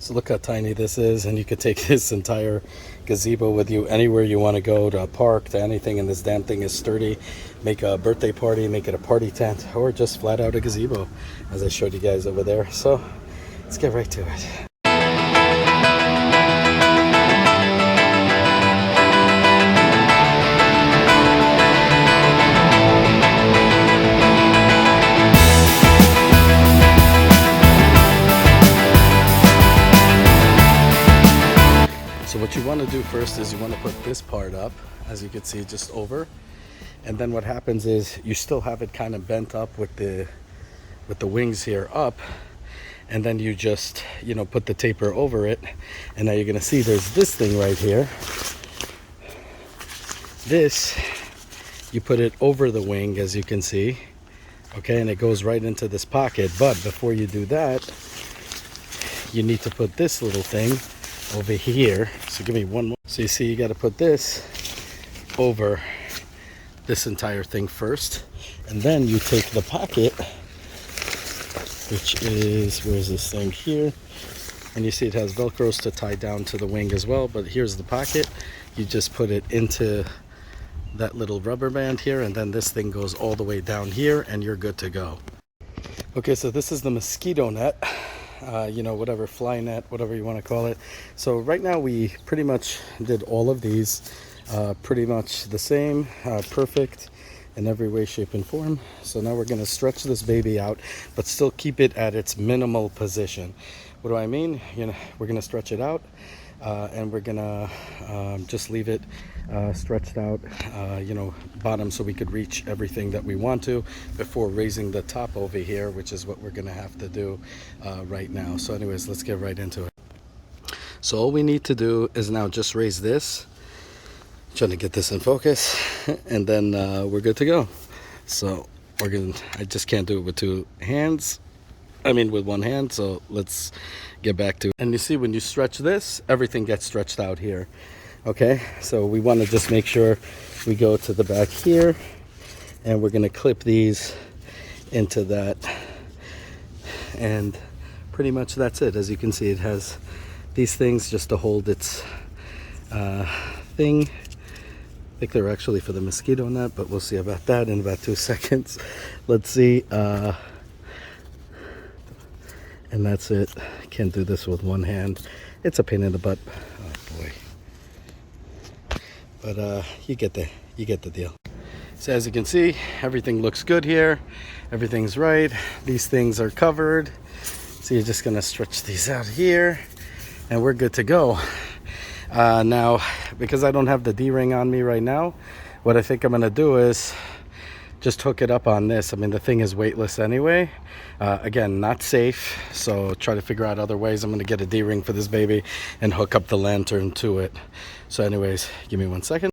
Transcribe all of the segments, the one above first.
So look how tiny this is, and you could take this entire gazebo with you anywhere you want to go, to a park, to anything, and this damn thing is sturdy. Make a birthday party, make it a party tent, or just flat out a gazebo, as I showed you guys over there. So let's get right to it. So what you want to do first is you want to put this part up, as you can see, just over. And then what happens is you still have it kind of bent up with the wings here up. And then you just, put the taper over it. And now you're going to see there's this thing right here. This, you put it over the wing, as you can see. Okay, and it goes right into this pocket. But before you do that, you need to put this little thing over here. So give me one more. So you see, you got to put this over this entire thing first, and then you take the pocket, which is, where's this thing here, and you see it has velcros to tie down to the wing as well. But here's the pocket. You just put it into that little rubber band here, and then this thing goes all the way down here, and you're good to go. Okay, so this is the mosquito net. Whatever, fly net, whatever you want to call it. So right now we pretty much did all of these pretty much the same, perfect in every way, shape, and form. So now we're going to stretch this baby out, but still keep it at its minimal position. What do I mean? We're going to stretch it out, and we're going to just leave it stretched out, bottom, so we could reach everything that we want to before raising the top over here, which is what we're going to have to do right now. So anyways, let's get right into it. So all we need to do is now just raise this. Trying to get this in focus, and then we're good to go. So I just can't do it with two hands. With one hand. So let's get back to it. And you see, when you stretch this, everything gets stretched out here. Okay, so we want to just make sure we go to the back here, and we're going to clip these into that, and pretty much that's it. As you can see, it has these things just to hold its thing. I think they're actually for the mosquito net, but we'll see about that in about 2 seconds. Let's see. And that's it. Can't do this with one hand. It's a pain in the butt. Oh boy. But you get the deal. So as you can see, everything looks good here. Everything's right. These things are covered. So you're just gonna stretch these out here, and we're good to go. Now, because I don't have the D-ring on me right now, what I think I'm gonna do is just hook it up on this. The thing is weightless anyway. Again, not safe, so try to figure out other ways. I'm gonna get a D-ring for this baby and hook up the lantern to it. So anyways, give me 1 second.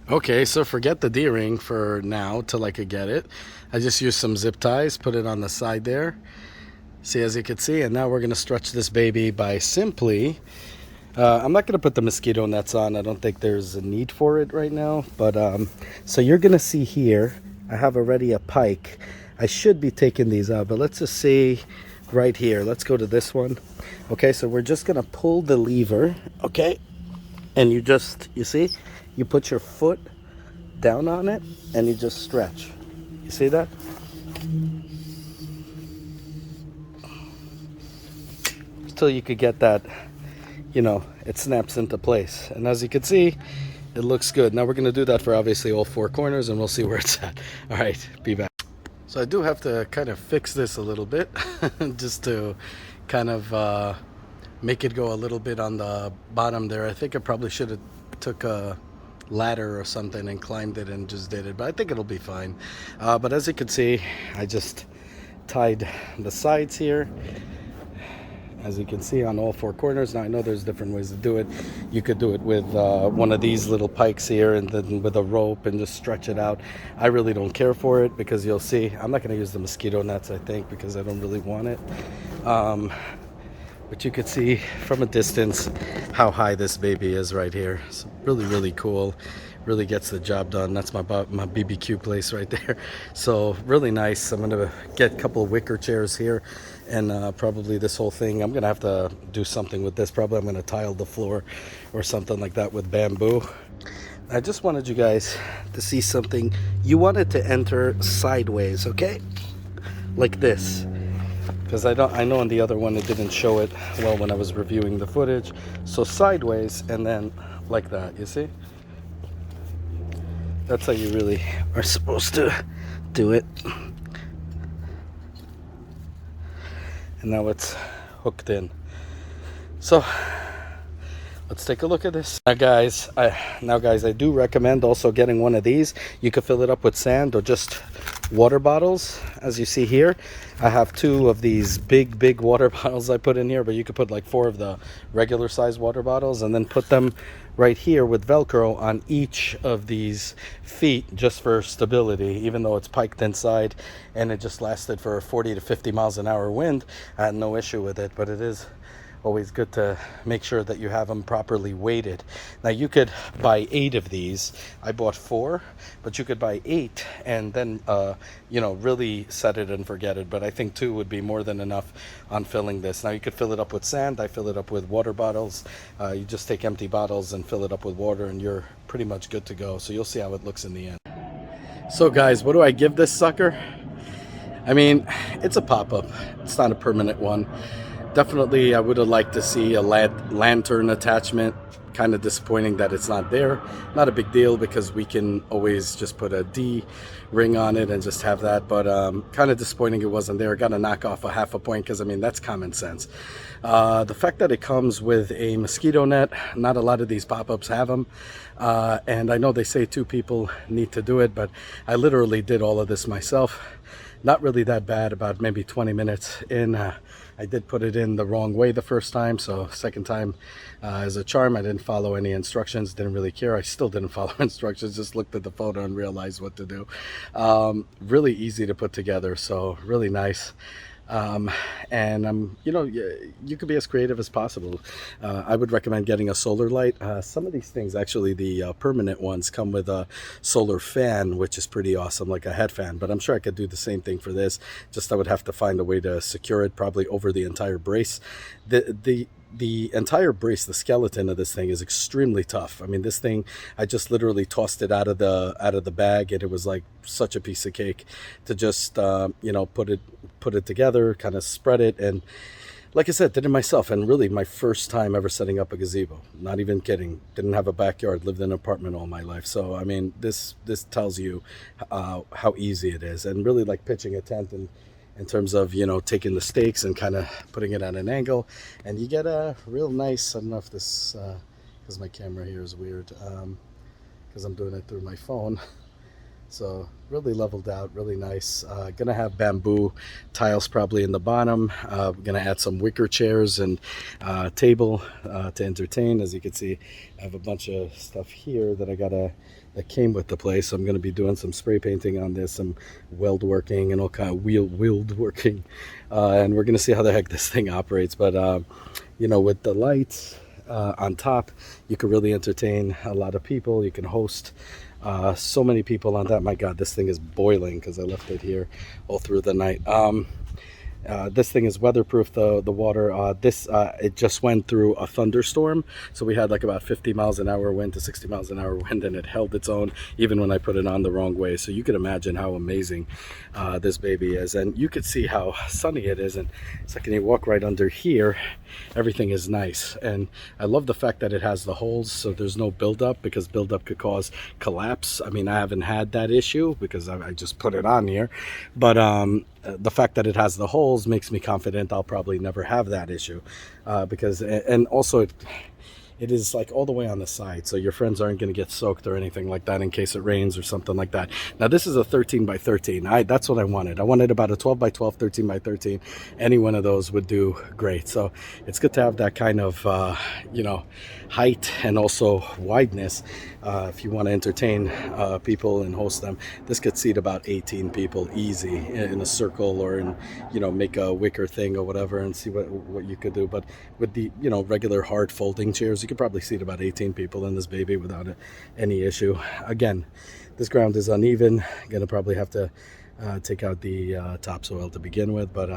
Okay, so forget the D-ring for now till I could get it. I just used some zip ties, put it on the side there. See, as you can see, and now we're gonna stretch this baby by simply, I'm not gonna put the mosquito nets on. I don't think there's a need for it right now, but so you're gonna see here, I have already a pike. I should be taking these out, but let's just see right here. Let's go to this one. Okay, so we're just gonna pull the lever, okay? And you see, you put your foot down on it and you just stretch. You see that? Till you could get that, it snaps into place. And as you can see, it looks good. Now we're going to do that for obviously all four corners, and we'll see where it's at. All right, be back. So I do have to kind of fix this a little bit just to kind of make it go a little bit on the bottom there. I think I probably should have took a ladder or something and climbed it and just did it, but I think it'll be fine. But as you can see, I just tied the sides here, as you can see, on all four corners. Now I know there's different ways to do it. You could do it with one of these little pikes here, and then with a rope, and just stretch it out. I really don't care for it, because you'll see I'm not going to use the mosquito nets, I think, because I don't really want it. But you could see from a distance how high this baby is right here. It's really, really cool. Really gets the job done. That's my BBQ place right there. So really nice. I'm gonna get a couple of wicker chairs here, and probably this whole thing. I'm gonna have to do something with this. Probably I'm gonna tile the floor or something like that with bamboo. I just wanted you guys to see something. You want it to enter sideways, okay? Like this. Because I know on the other one it didn't show it well when I was reviewing the footage. So sideways and then like that, you see? That's how you really are supposed to do it. And now it's hooked in. So let's take a look at this. Now guys, I do recommend also getting one of these. You could fill it up with sand or just water bottles. As you see here, I have 2 of these big water bottles I put in here, but you could put like 4 of the regular size water bottles and then put them right here with Velcro on each of these feet just for stability. Even though it's piked inside and it just lasted for 40 to 50 miles an hour wind, I had no issue with it, but it is always good to make sure that you have them properly weighted. Now you could buy 8 of these. I bought 4, but you could buy 8 and then you know, really set it and forget it. But I think 2 would be more than enough on filling this. Now you could fill it up with sand. I fill it up with water bottles. You just take empty bottles and fill it up with water and you're pretty much good to go. So you'll see how it looks in the end. So guys, what do I give this sucker? I mean, it's a pop-up. It's not a permanent one. Definitely, I would have liked to see a lantern attachment. Kind of disappointing that it's not there. Not a big deal because we can always just put a D ring on it and just have that. But kind of disappointing it wasn't there. Got to knock off a half a point because, I mean, that's common sense. The fact that it comes with a mosquito net, not a lot of these pop-ups have them. And I know they say 2 people need to do it, but I literally did all of this myself. Not really that bad, about maybe 20 minutes in. I did put it in the wrong way the first time, so second time as a charm. I didn't follow any instructions, didn't really care. I still didn't follow instructions, just looked at the photo and realized what to do. Really easy to put together, so really nice. And you know, you could be as creative as possible. I would recommend getting a solar light. Some of these things, actually the permanent ones, come with a solar fan, which is pretty awesome, like a head fan. But I'm sure I could do the same thing for this. Just I would have to find a way to secure it, probably over the entire brace. The entire brace, the skeleton of this thing is extremely tough. I mean, this thing, I just literally tossed it out of the bag, and it was like such a piece of cake to just you know, put it together, kind of spread it, and like I said, did it myself. And really my first time ever setting up a gazebo. Not even kidding. Didn't have a backyard, lived in an apartment all my life. So I mean, this tells you how easy it is, and really like pitching a tent and in terms of, you know, taking the stakes and kind of putting it at an angle, and you get a real nice, I don't know if this, because my camera here is weird, because I'm doing it through my phone. So really leveled out, really nice. Gonna have bamboo tiles probably in the bottom. Gonna add some wicker chairs and table to entertain. As you can see, I have a bunch of stuff here that came with the place. So I'm gonna be doing some spray painting on this, some weld working and all kind of weld working, and we're gonna see how the heck this thing operates. But you know, with the lights on top, you can really entertain a lot of people. You can host so many people on that. My God, this thing is boiling because I left it here all through the night. This thing is weatherproof, the water. It just went through a thunderstorm, so we had like about 50 miles an hour wind to 60 miles an hour wind, and it held its own even when I put it on the wrong way. So you can imagine how amazing this baby is, and you could see how sunny it is. And second you walk right under here, everything is nice. And I love the fact that it has the holes, so there's no buildup, because buildup could cause collapse. I mean, I haven't had that issue because I just put it on here, but the fact that it has the holes makes me confident I'll probably never have that issue, because, and also it is like all the way on the side, so your friends aren't going to get soaked or anything like that in case it rains or something like that. Now this is a 13 by 13. That's what I wanted. I wanted about a 12 by 12, 13 by 13. Any one of those would do great. So it's good to have that kind of height and also wideness if you want to entertain people and host them. This could seat about 18 people easy in a circle, or in make a wicker thing or whatever, and see what you could do. But with the regular hard folding chairs, you could probably seat about 18 people in this baby without any issue. Again, this ground is uneven. Gonna probably have to take out the topsoil to begin with, but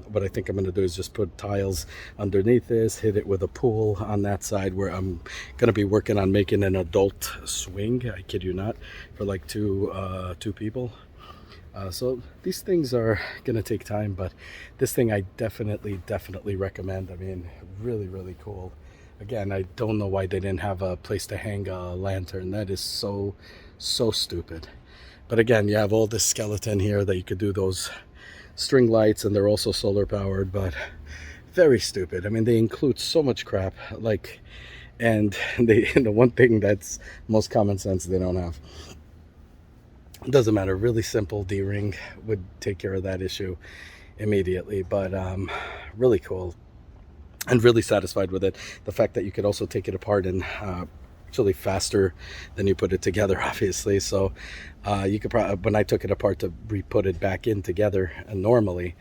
what I think I'm going to do is just put tiles underneath this, hit it with a pool on that side, where I'm going to be working on making an adult swing, I kid you not, for like two people. So these things are going to take time, but this thing I definitely recommend. I mean, really cool. Again, I don't know why they didn't have a place to hang a lantern. That is so stupid. But again, you have all this skeleton here that you could do those string lights, and they're also solar powered, but very stupid. I mean, they include so much crap, like, and the one thing that's most common sense they don't have. It doesn't matter, really simple D-ring would take care of that issue immediately. But really cool and really satisfied with it. The fact that you could also take it apart and actually faster than you put it together, obviously. So you could probably, when I took it apart to re-put it back in together, and normally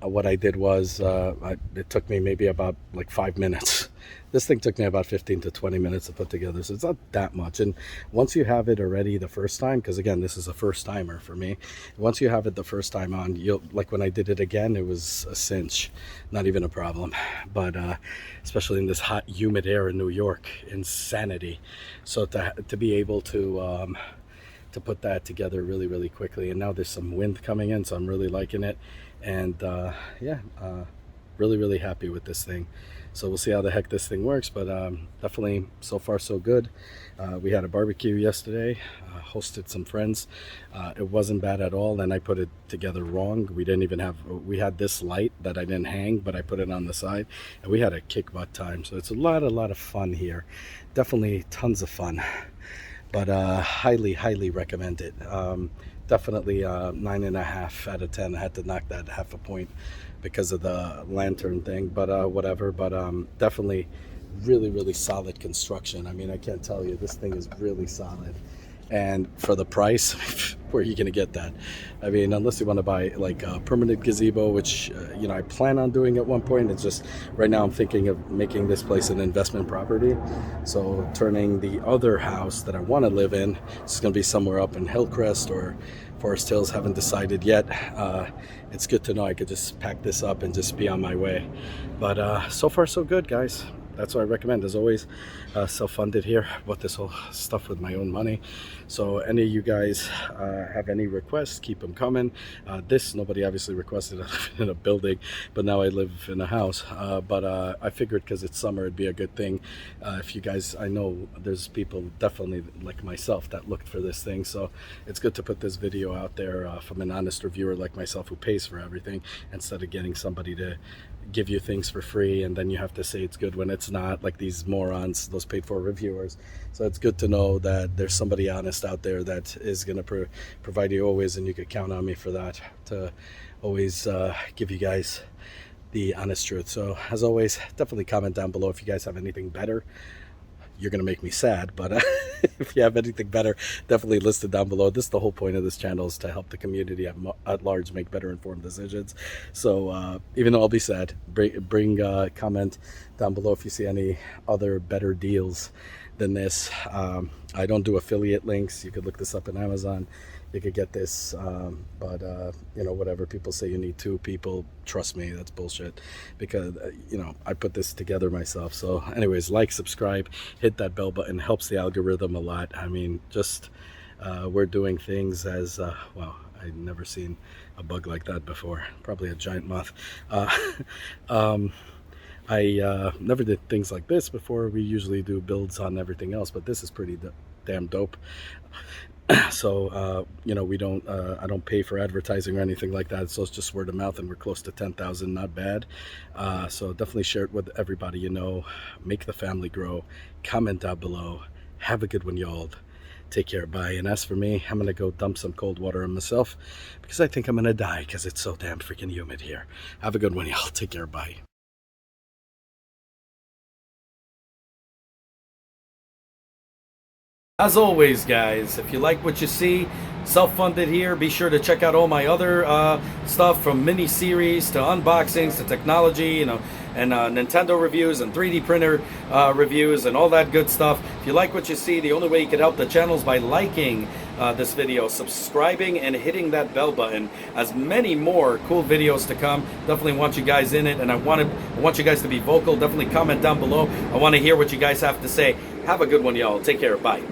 what I did was it took me maybe about like 5 minutes. This thing took me about 15 to 20 minutes to put together, so it's not that much. And once you have it already the first time, because again, this is a first timer for me, once you have it the first time on, you'll, like when I did it again, it was a cinch, not even a problem. But especially in this hot humid air in New York, insanity. So to be able to put that together really quickly, and now there's some wind coming in, so I'm really liking it. And really happy with this thing. So we'll see how the heck this thing works, but definitely so far so good. We had a barbecue yesterday, hosted some friends. It wasn't bad at all, and I put it together wrong. We had this light that I didn't hang, but I put it on the side, and we had a kick butt time. So it's a lot of fun here. Definitely tons of fun. But highly recommend it. Definitely 9.5 out of 10. I had to knock that half a point because of the lantern thing, but whatever. But definitely really solid construction. I mean, I can't tell you, this thing is really solid. And for the price, where are you going to get that? I mean, unless you want to buy like a permanent gazebo, which I plan on doing at one point. It's just right now I'm thinking of making this place an investment property. So turning the other house that I want to live in, it's going to be somewhere up in Hillcrest or Forest Hills. Haven't decided yet. It's good to know I could just pack this up and just be on my way. But so far so good, guys. That's what I recommend. As always, self-funded here. Bought this whole stuff with my own money. So any of you guys have any requests, keep them coming. Nobody obviously requested. I live in a building, but now I live in a house. But I figured because it's summer, it'd be a good thing. If you guys, I know there's people definitely like myself that looked for this thing. So it's good to put this video out there from an honest reviewer like myself who pays for everything, instead of getting somebody to give you things for free and then you have to say it's good when it's not, like these morons, those paid for reviewers. So it's good to know that there's somebody honest out there that is going to provide you always, and you could count on me for that, to always give you guys the honest truth. So as always, definitely comment down below if you guys have anything better. You're gonna make me sad, but if you have anything better, definitely list it down below. This is the whole point of this channel, is to help the community at large make better informed decisions. So even though I'll be sad, bring comment down below if you see any other better deals than this. I don't do affiliate links. You could look this up in Amazon. You could get this, but whatever people say you need 2 people, trust me, that's bullshit, because I put this together myself. So anyways, like, subscribe, hit that bell button, helps the algorithm a lot. I mean, just we're doing things as wow, I've never seen a bug like that before, probably a giant moth. I never did things like this before. We usually do builds on everything else, but this is pretty damn dope. So you know, we don't I don't pay for advertising or anything like that, so it's just word of mouth, and we're close to 10,000. Not bad. So definitely share it with everybody you know. Make the family grow. Comment down below. Have a good one, y'all. Take care. Bye. And as for me, I'm gonna go dump some cold water on myself because I think I'm gonna die because it's so damn freaking humid here. Have a good one, y'all. Take care. Bye. As always, guys, if you like what you see, self-funded here, be sure to check out all my other stuff, from mini-series to unboxings to technology, you know, and Nintendo reviews and 3D printer reviews and all that good stuff. If you like what you see, the only way you can help the channel is by liking this video, subscribing, and hitting that bell button. As many more cool videos to come. Definitely want you guys in it, and I want you guys to be vocal. Definitely comment down below. I want to hear what you guys have to say. Have a good one, y'all. Take care. Bye.